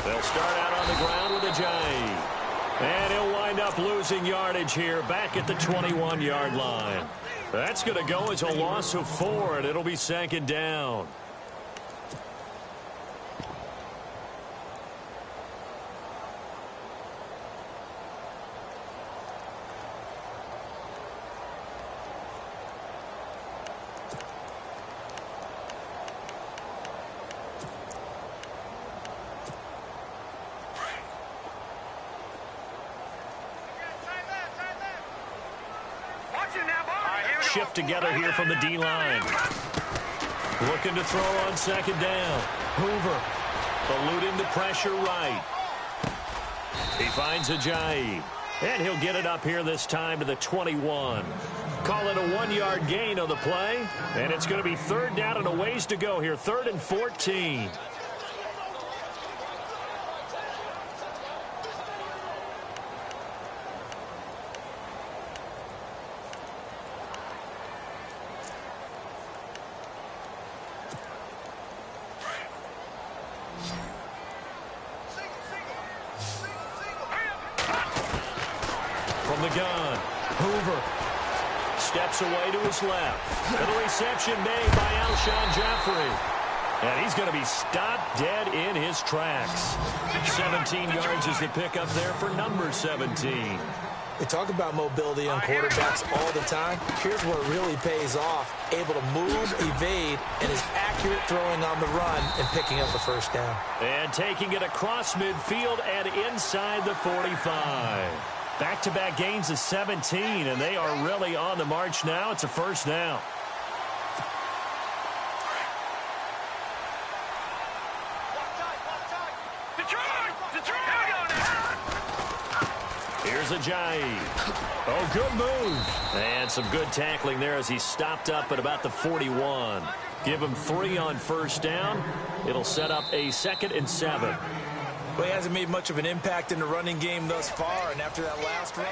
They'll start out on the ground with a J. And he'll wind up losing yardage here back at the 21-yard line. That's going to go as a loss of 4, and it'll be 2nd down. Shift together here from the D-line. Looking to throw on 2nd down. Hoover eluding the pressure right. He finds Ajayi. And he'll get it up here this time to the 21. Call it a 1-yard gain on the play. And it's going to be 3rd down and a ways to go here. 3rd and 14. From the gun, Hoover steps away to his left. And the reception made by Alshon Jeffrey. And he's going to be stopped dead in his tracks. 17 yards is the pickup there for number 17. We talk about mobility on quarterbacks all the time. Here's where it really pays off. Able to move, evade, and is accurate throwing on the run and picking up the 1st down. And taking it across midfield and inside the 45. Back-to-back gains of 17, and they are really on the march now. It's a 1st down. Here's Ajayi. Oh, good move. And some good tackling there as he stopped up at about the 41. Give him 3 on 1st down. It'll set up a 2nd and 7. Well, he hasn't made much of an impact in the running game thus far, and after that last run.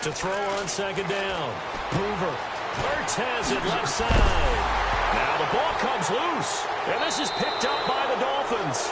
To throw on 2nd down. Hoover. Ertz has it left side. Now the ball comes loose. And this is picked up by the Dolphins.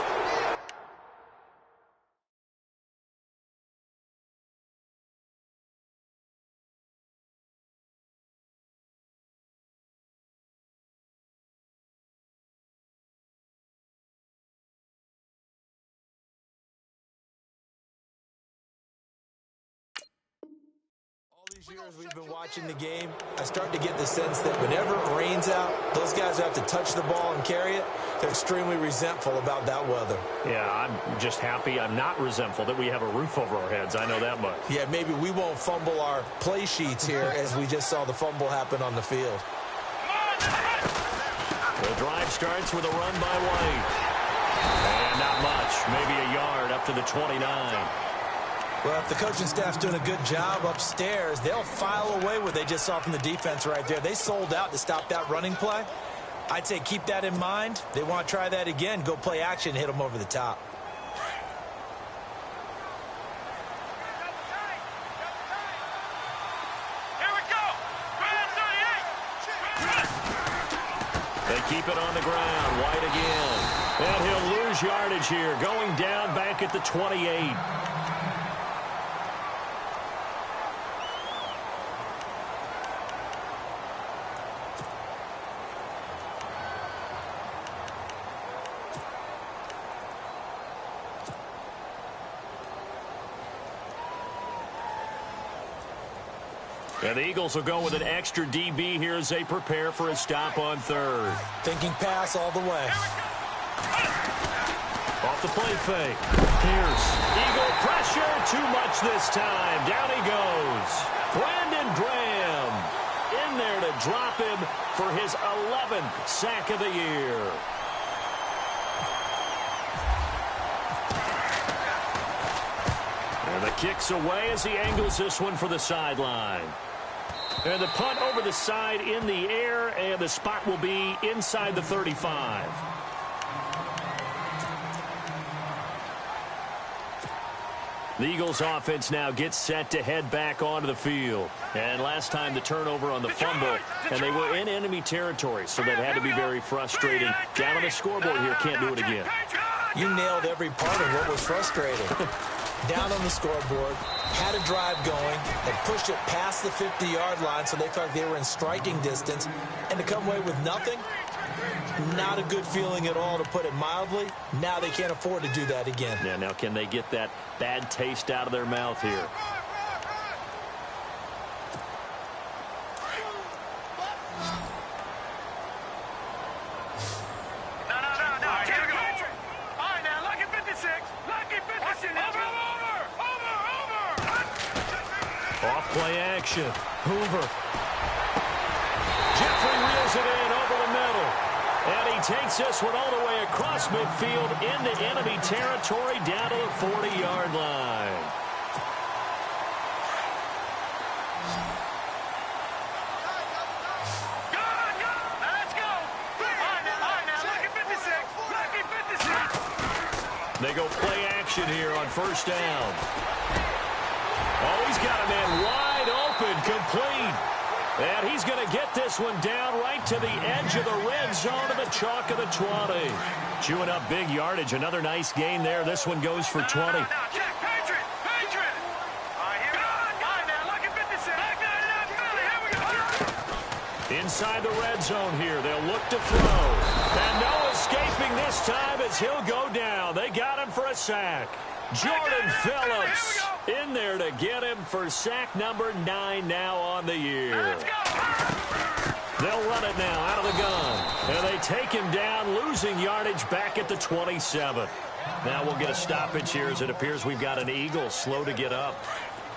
Years we've been watching the game, I start to get the sense that whenever it rains out, those guys who have to touch the ball and carry it, they're extremely resentful about that weather. Yeah, I'm just happy I'm not resentful that we have a roof over our heads. I know that much. Yeah, maybe we won't fumble our play sheets here as we just saw the fumble happen on the field. The drive starts with a run by White. And not much, maybe a yard up to the 29. Well, if the coaching staff's doing a good job upstairs, they'll file away what they just saw from the defense right there. They sold out to stop that running play. I'd say keep that in mind. They want to try that again, go play action, hit them over the top. Here we go. They keep it on the ground. White again. And he'll lose yardage here, going down back at the 28. And the Eagles will go with an extra DB here as they prepare for a stop on 3rd. Thinking pass all the way. Off the play fake. Pierce. Eagle pressure. Too much this time. Down he goes. Brandon Graham in there to drop him for his 11th sack of the year. And the kick's away as he angles this one for the sideline. And the punt over the side in the air, and the spot will be inside the 35. The Eagles offense now gets set to head back onto the field. And last time the turnover on the fumble, and they were in enemy territory, so that had to be very frustrating. Down on the scoreboard here, can't do it again. You nailed every part of what was frustrating. Down on the scoreboard, had a drive going, and pushed it past the 50-yard line so they felt like they were in striking distance, and to come away with nothing, not a good feeling at all, to put it mildly. Now they can't afford to do that again. Yeah, now can they get that bad taste out of their mouth here? Off-play action. Hoover. Jeffrey reels it in over the middle. And he takes this one all the way across midfield into enemy territory down to the 40-yard line. They go play action here on first down. Oh, he's got a man wide open, complete. And he's going to get this one down right to the edge of the red zone of the chalk of the 20. Chewing up big yardage. Another nice gain there. This one goes for 20. Inside the red zone here. They'll look to throw. And no escaping this time as he'll go down. They got him for a sack. Jordan Phillips in there to get him for sack number 9 now on the year. They'll run it now out of the gun. And they take him down, losing yardage back at the 27. Now we'll get a stoppage here as it appears we've got an Eagle slow to get up.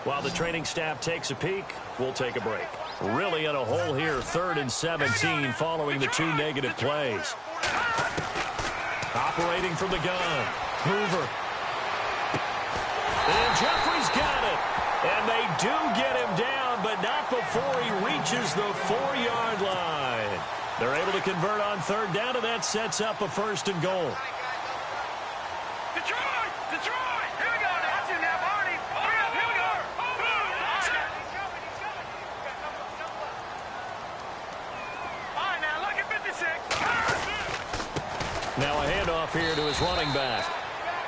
While the training staff takes a peek, we'll take a break. Really in a hole here, 3rd and 17 following the 2 negative plays. Operating from the gun, Hoover. And Jeffrey's got it. And they do get him down, but not before he reaches the 4-yard line. They're able to convert on 3rd down, and that sets up a 1st and goal. Detroit! Detroit! Here we go. That's in there, Barney. Hurry up, here we go. All right, now, look at 56. Now a handoff here to his running back.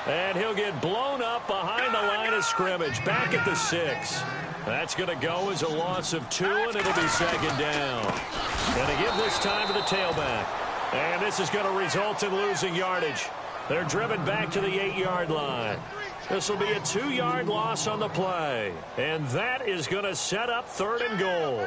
And he'll get blown up behind the line of scrimmage, back at the 6. That's going to go as a loss of 2, and it'll be 2nd down. And to give this time to the tailback. And this is going to result in losing yardage. They're driven back to the 8-yard line. This will be a 2-yard loss on the play. And that is going to set up 3rd and goal.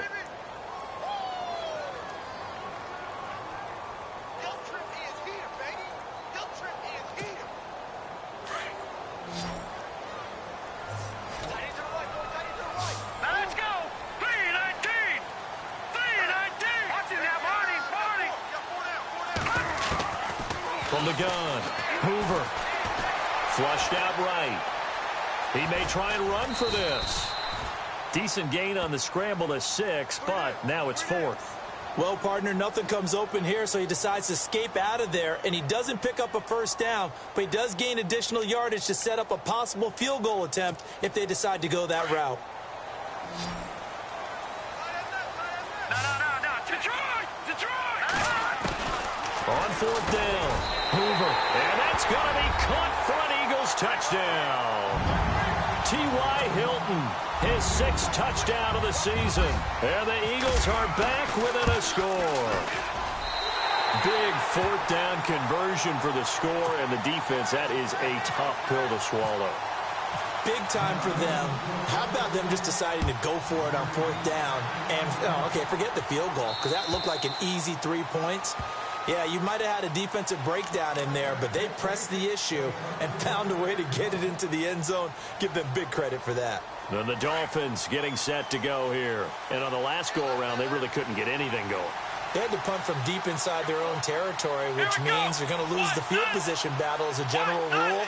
From the gun, Hoover. Flushed out right. He may try and run for this. Decent gain on the scramble to 6, but now it's 4th. Well, partner, nothing comes open here, so he decides to escape out of there, and he doesn't pick up a 1st down, but he does gain additional yardage to set up a possible field goal attempt if they decide to go that route. No. Detroit! Detroit! On 4th down, Hoover. And that's going to be caught for an Eagles touchdown. T.Y. Hilton, his 6th touchdown of the season. And the Eagles are back within a score. Big 4th down conversion for the score, and the defense, that is a tough pill to swallow. Big time for them. How about them just deciding to go for it on 4th down? And, okay, forget the field goal, because that looked like an easy 3 points. Yeah, you might have had a defensive breakdown in there, but they pressed the issue and found a way to get it into the end zone. Give them big credit for that. Then the Dolphins getting set to go here. And on the last go-around, they really couldn't get anything going. They had to punt from deep inside their own territory, which means they're going to lose the field position battle as a general rule.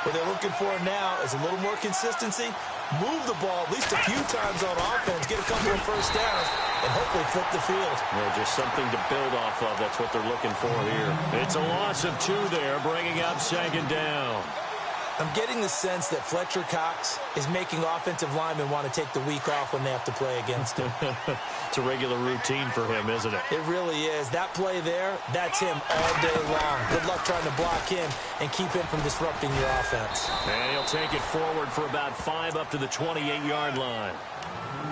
What they're looking for now is a little more consistency move the ball at least a few times on offense, get a couple of first downs, and hopefully flip the field. Yeah, just something to build off of. That's what they're looking for here. It's a loss of 2 there, bringing up second down. I'm getting the sense that Fletcher Cox is making offensive linemen want to take the week off when they have to play against him. It's a regular routine for him, isn't it? It really is. That play there, that's him all day long. Good luck trying to block him and keep him from disrupting your offense. And he'll take it forward for about 5 up to the 28-yard line.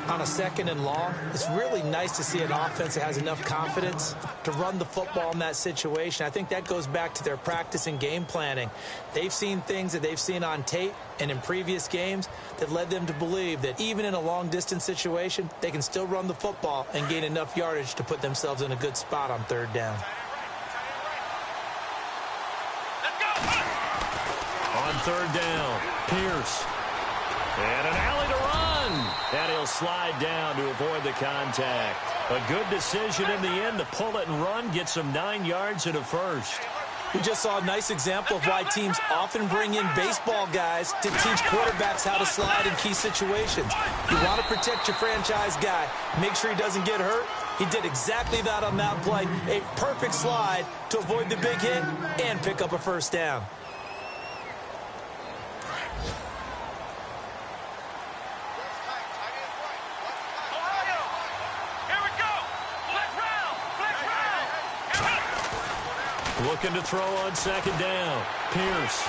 On a 2nd and long, it's really nice to see an offense that has enough confidence to run the football in that situation. I think that goes back to their practice and game planning. They've seen things that they've seen on tape and in previous games that led them to believe that even in a long-distance situation, they can still run the football and gain enough yardage to put themselves in a good spot on 3rd down. On 3rd down, Pierce. And an alley to run. And he'll slide down to avoid the contact. A good decision in the end to pull it and run, get some 9 yards and a first. We just saw a nice example of why teams often bring in baseball guys to teach quarterbacks how to slide in key situations. You want to protect your franchise guy. Make sure he doesn't get hurt. He did exactly that on that play. A perfect slide to avoid the big hit and pick up a first down. Looking to throw on 2nd down. Pierce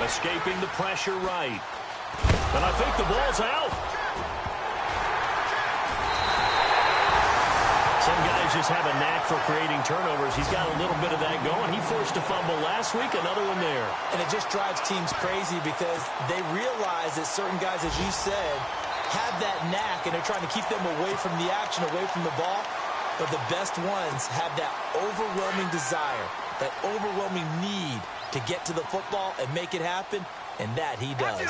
escaping the pressure right. And I think the ball's out. Some guys just have a knack for creating turnovers. He's got a little bit of that going. He forced a fumble last week, another one there. And it just drives teams crazy because they realize that certain guys, as you said, have that knack, and they're trying to keep them away from the action, away from the ball. But the best ones have that overwhelming desire, that overwhelming need to get to the football and make it happen, and that he does.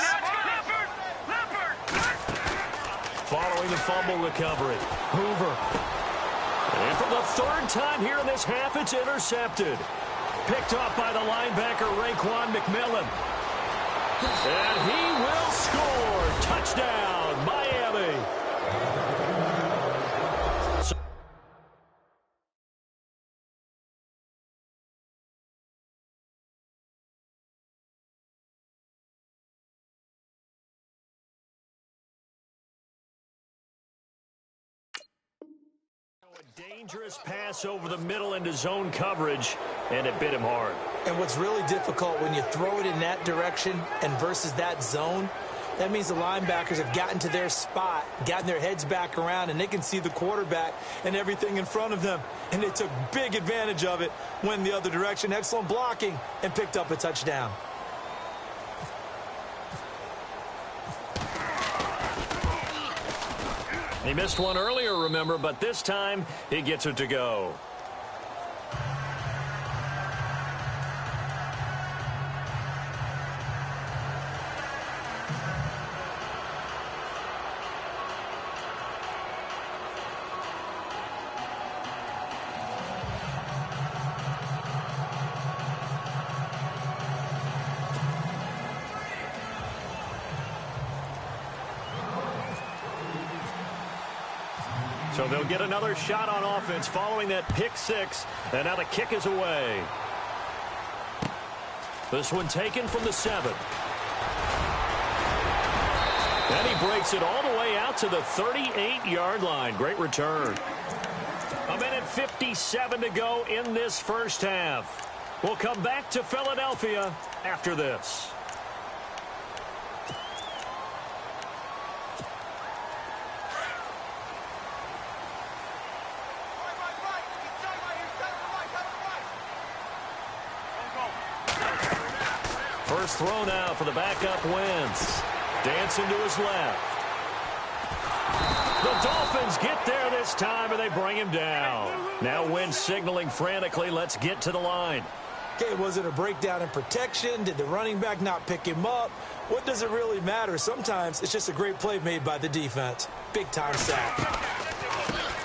Following the fumble recovery, Hoover. And for the 3rd time here in this half, it's intercepted. Picked up by the linebacker, Raekwon McMillan. And he will score. Touchdown, Miami. Dangerous pass over the middle into zone coverage, and it bit him hard. And what's really difficult when you throw it in that direction and versus that zone, that means the linebackers have gotten to their spot, gotten their heads back around, and they can see the quarterback and everything in front of them. And they took big advantage of it, went the other direction, excellent blocking, and picked up a touchdown. He missed one earlier, remember, but this time he gets it to go. So they'll get another shot on offense following that pick 6, and now the kick is away. This one taken from the 7. And he breaks it all the way out to the 38-yard line. Great return. 1:57 to go in this first half. We'll come back to Philadelphia after this. First throw now for the backup Wentz. Dancing to his left. The Dolphins get there this time, and they bring him down. Now Wentz signaling frantically, let's get to the line. Okay, was it a breakdown in protection? Did the running back not pick him up? What does it really matter? Sometimes it's just a great play made by the defense. Big-time sack.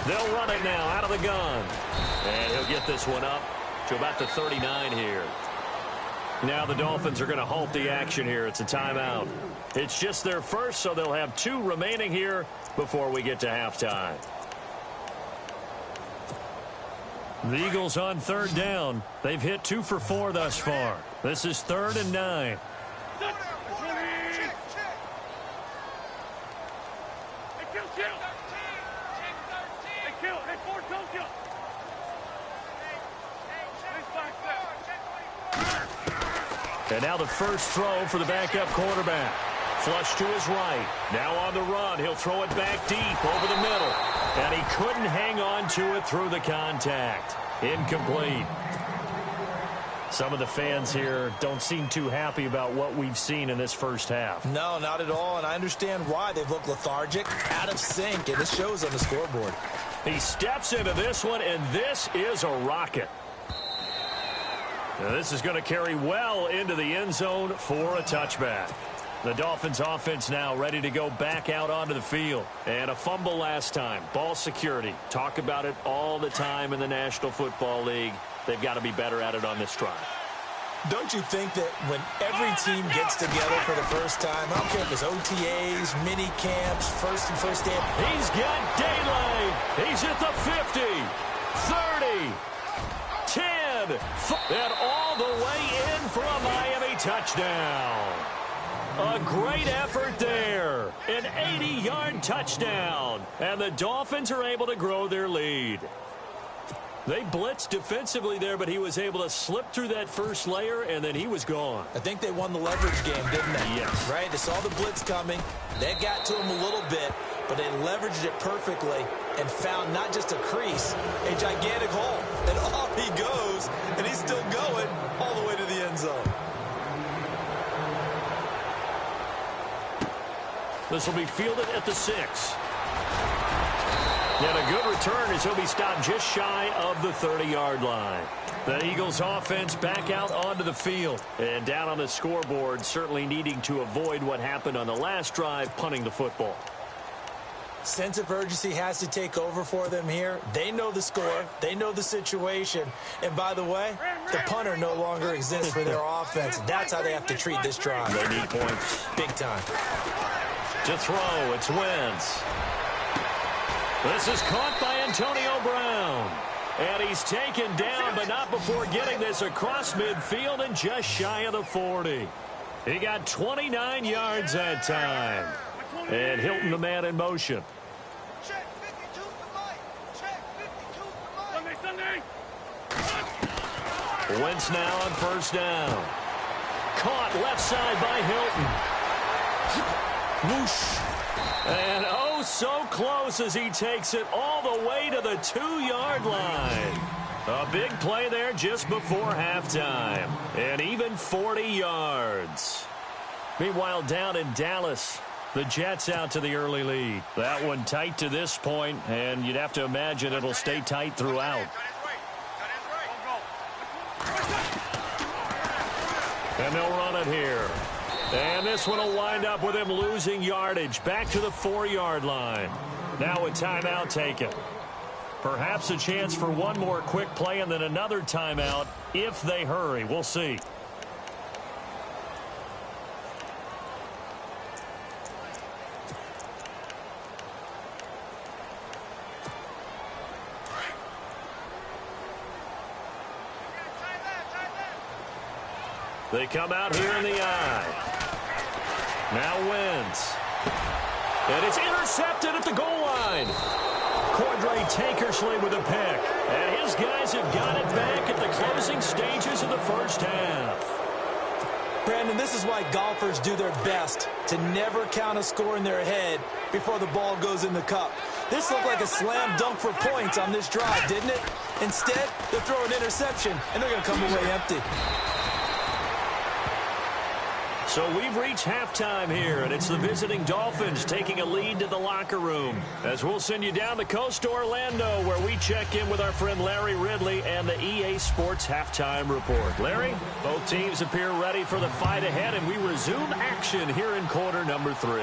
They'll run it now out of the gun. And he'll get this one up to about the 39 here. Now the Dolphins are going to halt the action here. It's a timeout. It's just their first, so they'll have 2 remaining here before we get to halftime. The Eagles on 3rd down. They've hit 2 for 4 thus far. This is 3rd and 9. And now the first throw for the backup quarterback. Flush to his right. Now on the run. He'll throw it back deep over the middle. And he couldn't hang on to it through the contact. Incomplete. Some of the fans here don't seem too happy about what we've seen in this first half. No, not at all, and I understand why. They've looked lethargic, out of sync, and it shows on the scoreboard. He steps into this one, and this is a rocket. Now, this is going to carry well into the end zone for a touchback. The Dolphins offense now ready to go back out onto the field. And a fumble last time. Ball security. Talk about it all the time in the National Football League. They've got to be better at it on this drive. Don't you think that when every team gets together for the first time, I don't care if it's OTAs, mini camps, first and first day. He's got daylight. He's at the 50, 30, 10, and all the way in for a Miami touchdown. A great effort there. An 80-yard touchdown. And the Dolphins are able to grow their lead. They blitzed defensively there, but he was able to slip through that first layer, and then he was gone. I think they won the leverage game, didn't they? Yes. Right? They saw the blitz coming. They got to him a little bit, but they leveraged it perfectly and found not just a crease, a gigantic hole. And off he goes, and he's still going all the way to the end zone. This will be fielded at the 6. And a good return as he'll be stopped just shy of the 30-yard line. The Eagles offense back out onto the field. And down on the scoreboard, certainly needing to avoid what happened on the last drive, punting the football. Sense of urgency has to take over for them here. They know the score. They know the situation. And by the way, the punter no longer exists for their offense. That's how they have to treat this drive. They need points. Big time. To throw, it's Wentz. This is caught by Antonio Brown. And he's taken down, but not before getting this across midfield and just shy of the 40. He got 29 yards that time. And Hilton, the man in motion. Check 52 for Mike. Check 52 for Mike. Sunday. Wentz now on first down. Caught left side by Hilton. Whoosh. And oh, so close as he takes it all the way to the 2-yard line. A big play there just before halftime. And even 40 yards. Meanwhile, down in Dallas, the Jets out to the early lead. That one tight to this point, and you'd have to imagine it'll stay tight throughout. And they'll run it here. And this one will wind up with him losing yardage back to the 4-yard line. Now a timeout taken. Perhaps a chance for one more quick play and then another timeout if they hurry. We'll see. They come out here in the eye. Now Wentz. And it's intercepted at the goal line. Cordray Tankersley with a pick. And his guys have got it back at the closing stages of the first half. Brandon, this is why golfers do their best to never count a score in their head before the ball goes in the cup. This looked like a slam dunk for points on this drive, didn't it? Instead, they throw an interception, and they're going to come away empty. So we've reached halftime here, and it's the visiting Dolphins taking a lead to the locker room. As we'll send you down the coast to Orlando, where we check in with our friend Larry Ridley and the EA Sports Halftime Report. Larry, both teams appear ready for the fight ahead, and we resume action here in quarter number 3.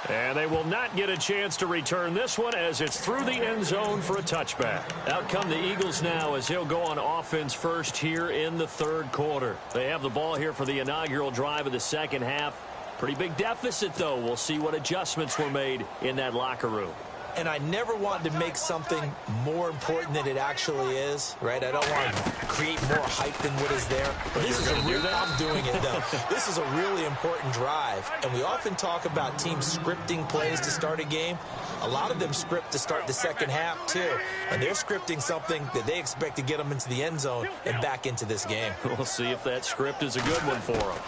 And they will not get a chance to return this one as it's through the end zone for a touchback. Out come the Eagles now as he'll go on offense first here in the third quarter. They have the ball here for the inaugural drive of the second half. Pretty big deficit, though. We'll see what adjustments were made in that locker room. And I never want to make something more important than it actually is, right? I don't want to create more hype than what is there. But this is a real, I'm doing it, though. This is a really important drive. And we often talk about teams scripting plays to start a game. A lot of them script to start the second half, too. And they're scripting something that they expect to get them into the end zone and back into this game. We'll see if that script is a good one for them.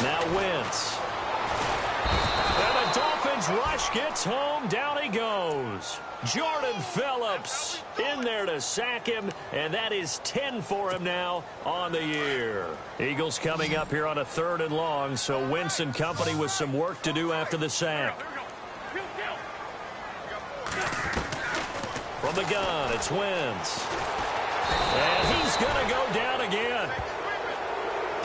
Now Wentz. And the Dolphins rush gets home. Down he goes. Jordan Phillips in there to sack him, and that is 10 for him now on the year. Eagles coming up here on a 3rd and long, so Wentz and company with some work to do after the sack. From the gun, it's Wentz. And he's going to go down again.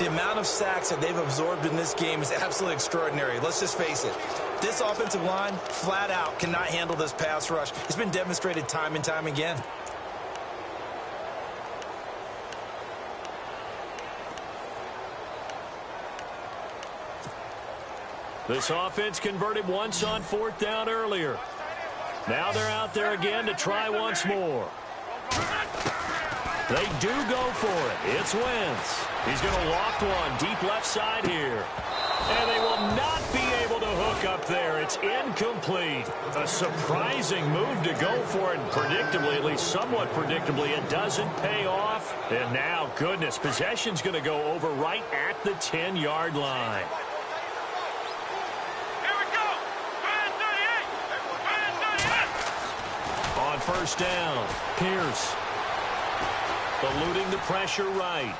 The amount of sacks that they've absorbed in this game is absolutely extraordinary. Let's just face it. This offensive line, flat out, cannot handle this pass rush. It's been demonstrated time and time again. This offense converted once on 4th down earlier. Now they're out there again to try once more. They do go for it. It's Wentz. He's going to loft one deep left side here. And they will not be able to hook up there. It's incomplete. A surprising move to go for it. Predictably, at least somewhat predictably, it doesn't pay off. And now, goodness, possession's going to go over right at the 10-yard line. Here we go. 38. On 1st down, Pierce. Eluding the pressure right.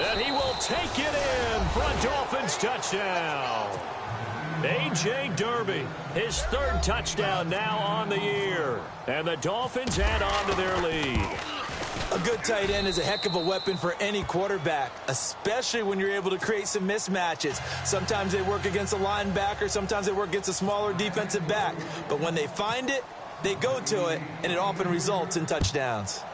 And he will take it in for a Dolphins touchdown. A.J. Derby, his 3rd touchdown now on the year. And the Dolphins add on to their lead. A good tight end is a heck of a weapon for any quarterback, especially when you're able to create some mismatches. Sometimes they work against a linebacker, sometimes they work against a smaller defensive back. But when they find it, they go to it, and it often results in touchdowns.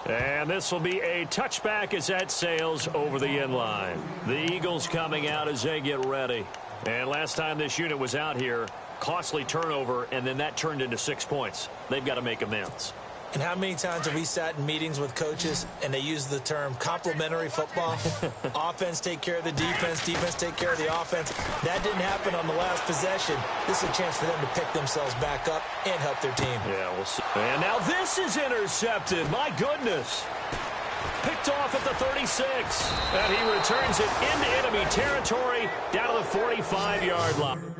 And this will be a touchback as that sails over the end line. The Eagles coming out as they get ready. And last time this unit was out here, costly turnover, and then that turned into 6 points. They've got to make amends. And how many times have we sat in meetings with coaches and they use the term complementary football? Offense take care of the defense, defense take care of the offense. That didn't happen on the last possession. This is a chance for them to pick themselves back up and help their team. Yeah, we'll see. And now this is intercepted. My goodness. Picked off at the 36. And he returns it into enemy territory down to the 45-yard line.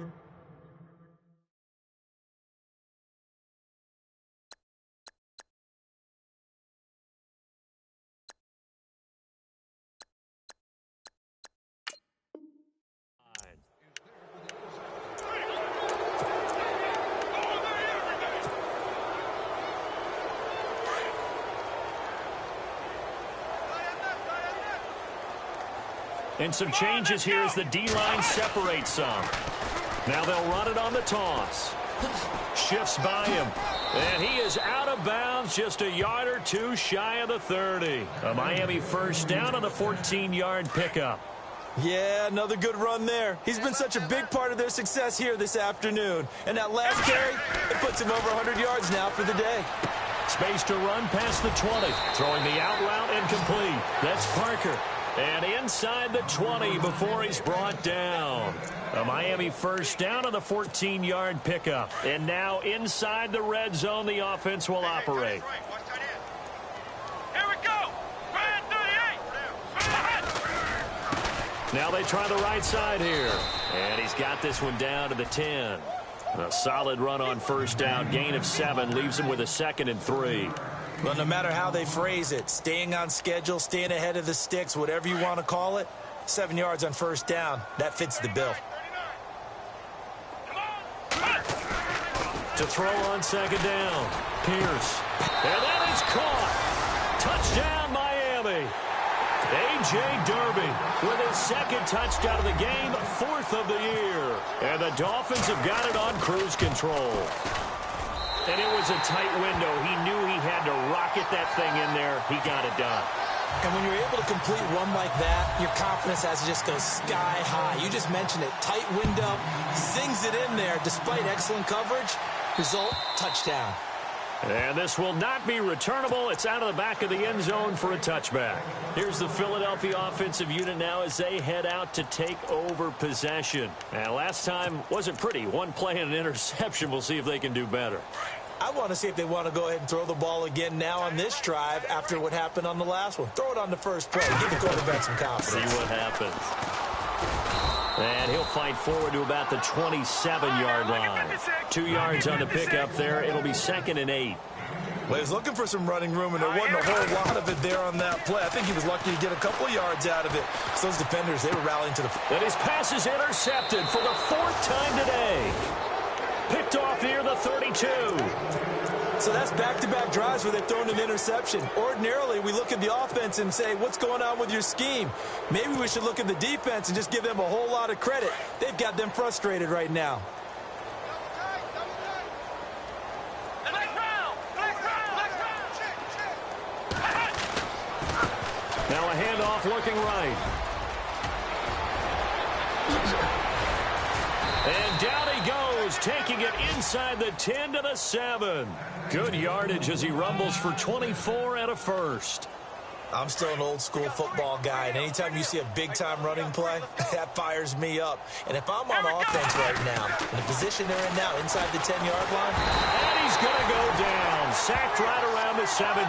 And some changes here as the D-line separates some. Now they'll run it on the toss. Shifts by him. And he is out of bounds just a yard or two shy of the 30. A Miami 1st down on the 14-yard pickup. Yeah, another good run there. He's been such a big part of their success here this afternoon. And that last carry, it puts him over 100 yards now for the day. Space to run past the 20. Throwing the out route incomplete. That's Parker. And inside the 20 before he's brought down. A Miami 1st down on the 14-yard pickup. And now inside the red zone, the offense will operate. Here we go. 38. Now they try the right side here. And he's got this one down to the 10. A solid run on 1st down. Gain of 7 leaves him with a 2nd and 3. Well, no matter how they phrase it, staying on schedule, staying ahead of the sticks, whatever you want to call it, 7 yards on 1st down, that fits the bill. To throw on 2nd down, Pierce. And that is caught. Touchdown, Miami. A.J. Derby with his second touchdown of the game, 4th of the year. And the Dolphins have got it on cruise control. And it was a tight window. He knew he had to rocket that thing in there. He got it done. And when you're able to complete one like that, your confidence has to just go sky high. You just mentioned it. Tight window, sings it in there despite excellent coverage. Result, touchdown. And this will not be returnable. It's out of the back of the end zone for a touchback. Here's the Philadelphia offensive unit now as they head out to take over possession. And last time wasn't pretty. One play and an interception. We'll see if they can do better. I want to see if they want to go ahead and throw the ball again now on this drive after what happened on the last one. Throw it on the first play. Give the quarterback some confidence. See what happens. And he'll fight forward to about the 27-yard line. 2 yards on the pickup there. It'll be 2nd and 8. Well, he was looking for some running room, and there wasn't a whole lot of it there on that play. I think he was lucky to get a couple of yards out of it. So those defenders, they were rallying to the... And his pass is intercepted for the 4th time today. Picked off near the 32. So that's back-to-back drives where they've thrown an interception. Ordinarily, we look at the offense and say, what's going on with your scheme? Maybe we should look at the defense and just give them a whole lot of credit. They've got them frustrated right now. Now a handoff looking right. And down he goes, taking it inside the 10 to the 7. Good yardage as he rumbles for 24 and a first. I'm still an old-school football guy, and anytime you see a big-time running play, that fires me up. And if I'm on offense right now, in the position they're in now, inside the 10-yard line... And he's going to go down, sacked right around the 17.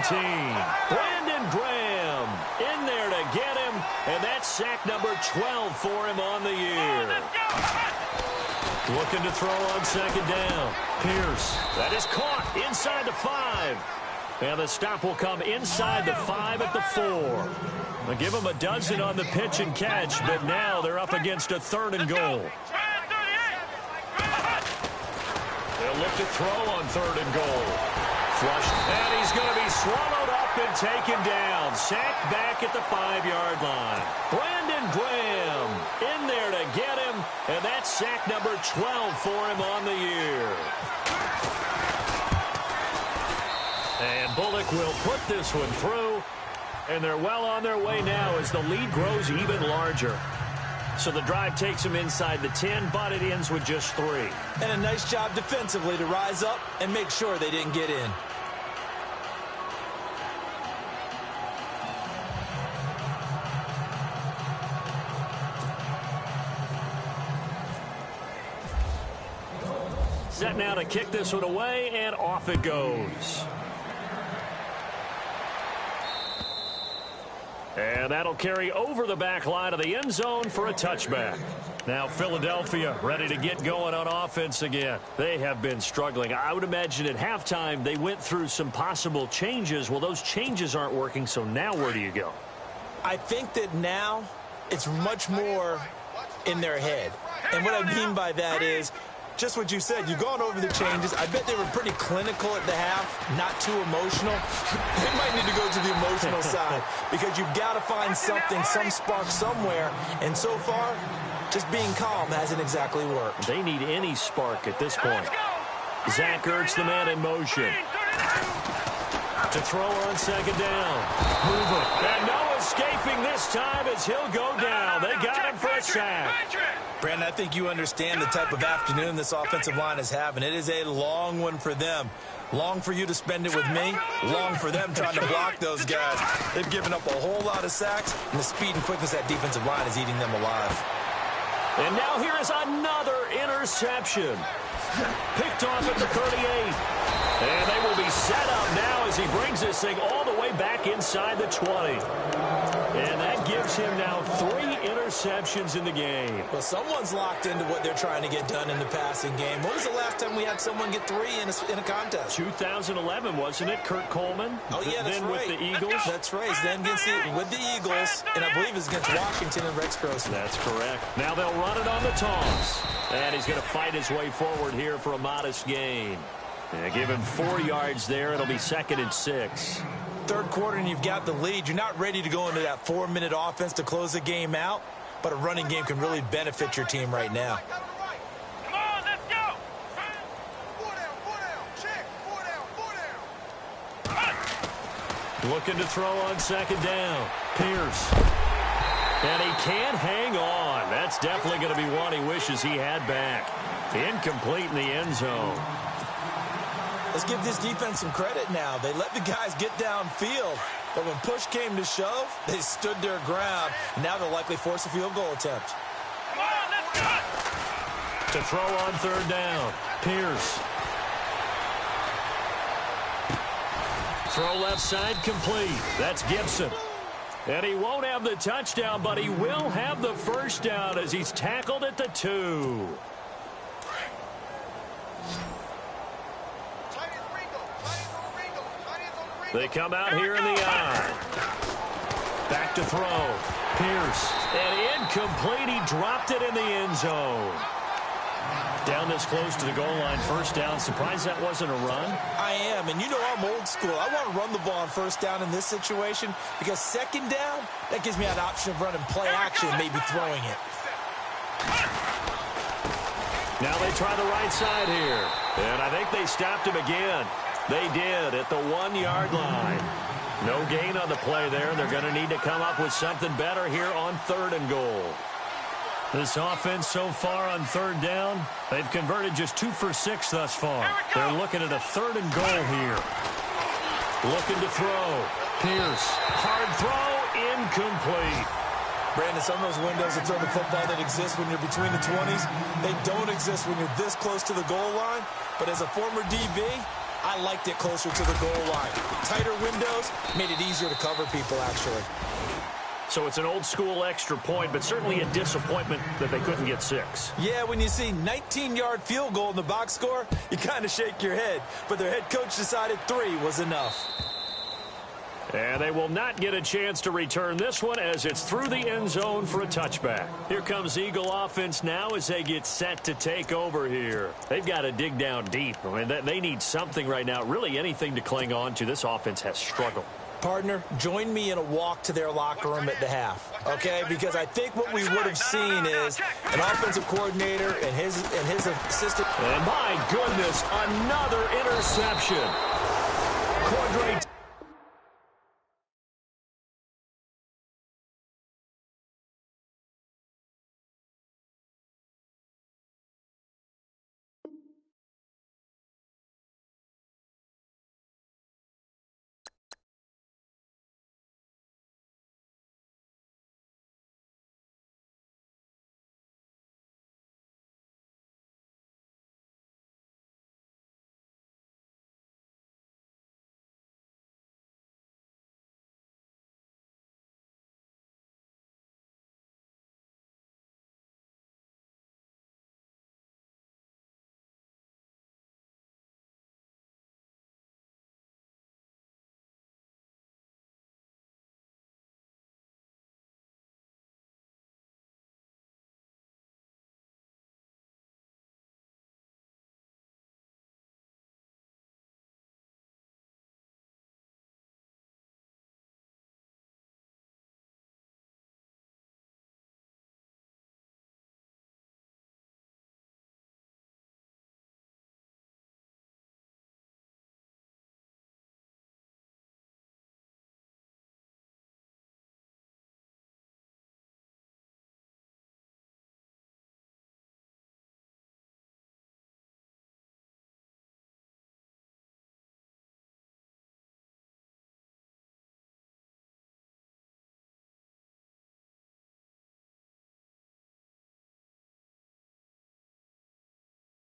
Brandon Graham in there to get him, and that's sack number 12 for him on the year. Looking to throw on 2nd down. Pierce, that is caught inside the 5. And the stop will come inside the 5 at the 4. They'll give them a dozen on the pitch and catch, but now they're up against a 3rd and goal. They'll look to throw on 3rd and goal. Flushed, and he's going to be swallowed up and taken down. Sacked back at the 5-yard line. Brandon Graham in there to get him, and that's sack number 12 for him on the year. And Bullock will put this one through, and they're well on their way now as the lead grows even larger. So the drive takes them inside the 10, but it ends with just 3. And a nice job defensively to rise up and make sure they didn't get in. Set now to kick this one away, and off it goes. And that'll carry over the back line of the end zone for a touchback. Now Philadelphia ready to get going on offense again. They have been struggling. I would imagine at halftime they went through some possible changes. Well, those changes aren't working, so now where do you go? I think that now it's much more in their head. And what I mean by that is just what you said. You've gone over the changes. I bet they were pretty clinical at the half, not too emotional. They might need to go to the emotional side because you've got to find something, some spark somewhere. And so far, just being calm hasn't exactly worked. They need any spark at this point. Zach Ertz, the man in motion. To throw on 2nd down. Hoover. And no escaping this time as he'll go down. They got him for a sack. Brandon, I think you understand the type of afternoon this offensive line is having. It is a long one for them. Long for you to spend it with me. Long for them trying to block those guys. They've given up a whole lot of sacks, and the speed and quickness that defensive line is eating them alive. And now here is another interception. Picked off at the 38. And they will be set up now as he brings this thing all the way back inside the 20. And that gives him now 3 interceptions in the game. Well, someone's locked into what they're trying to get done in the passing game. When was the last time we had someone get 3 in a contest? 2011, wasn't it? Kurt Coleman? Oh, yeah, that's then right. With the Eagles? That's right. Then with the Eagles, and I believe it's against Washington and Rex Grossman. That's correct. Now they'll run it on the toss. And he's going to fight his way forward here for a modest gain. Give him 4 yards there. It'll be 2nd and 6. Third quarter and you've got the lead. You're not ready to go into that 4-minute offense to close the game out, but a running game can really benefit your team right now. Come on, let's go. 4 down. Check. 4 down. Looking to throw on second down. Pierce. And he can't hang on. That's definitely going to be one he wishes he had back. Incomplete in the end zone. Let's give this defense some credit now. They let the guys get downfield, but when push came to shove, they stood their ground. Now they'll likely force a field goal attempt. Come on, let's go. To throw on third down. Pierce. Throw left side complete. That's Gibson. And he won't have the touchdown, but he will have the first down as he's tackled at the 2. They come out here in the eye. Back to throw. Pierce. And incomplete. He dropped it in the end zone. Down this close to the goal line. First down. Surprised that wasn't a run? I am. And you know I'm old school. I want to run the ball on first down in this situation because second down, that gives me an option of running play action, maybe throwing it. Now they try the right side here. And I think they stopped him again. They did at the 1-yard line. No gain on the play there. They're going to need to come up with something better here on 3rd and goal. This offense so far on 3rd down, they've converted just 2 for 6 thus far. They're looking at a 3rd and goal here. Looking to throw. Pierce. Hard throw. Incomplete. Brandon, some of those windows to throw the football that exist when you're between the 20s, they don't exist when you're this close to the goal line. But as a former DB, I liked it closer to the goal line. Tighter windows made it easier to cover people, actually. So it's an old-school extra point, but certainly a disappointment that they couldn't get 6. Yeah, when you see 19-yard field goal in the box score, you kind of shake your head. But their head coach decided 3 was enough. And they will not get a chance to return this one as it's through the end zone for a touchback. Here comes Eagle offense now as they get set to take over here. They've got to dig down deep. I mean, they need something right now, really anything to cling on to. This offense has struggled. Partner, join me in a walk to their locker room at the half, okay? Because I think what we would have seen is an offensive coordinator and his assistant. And my goodness, another interception. Cordray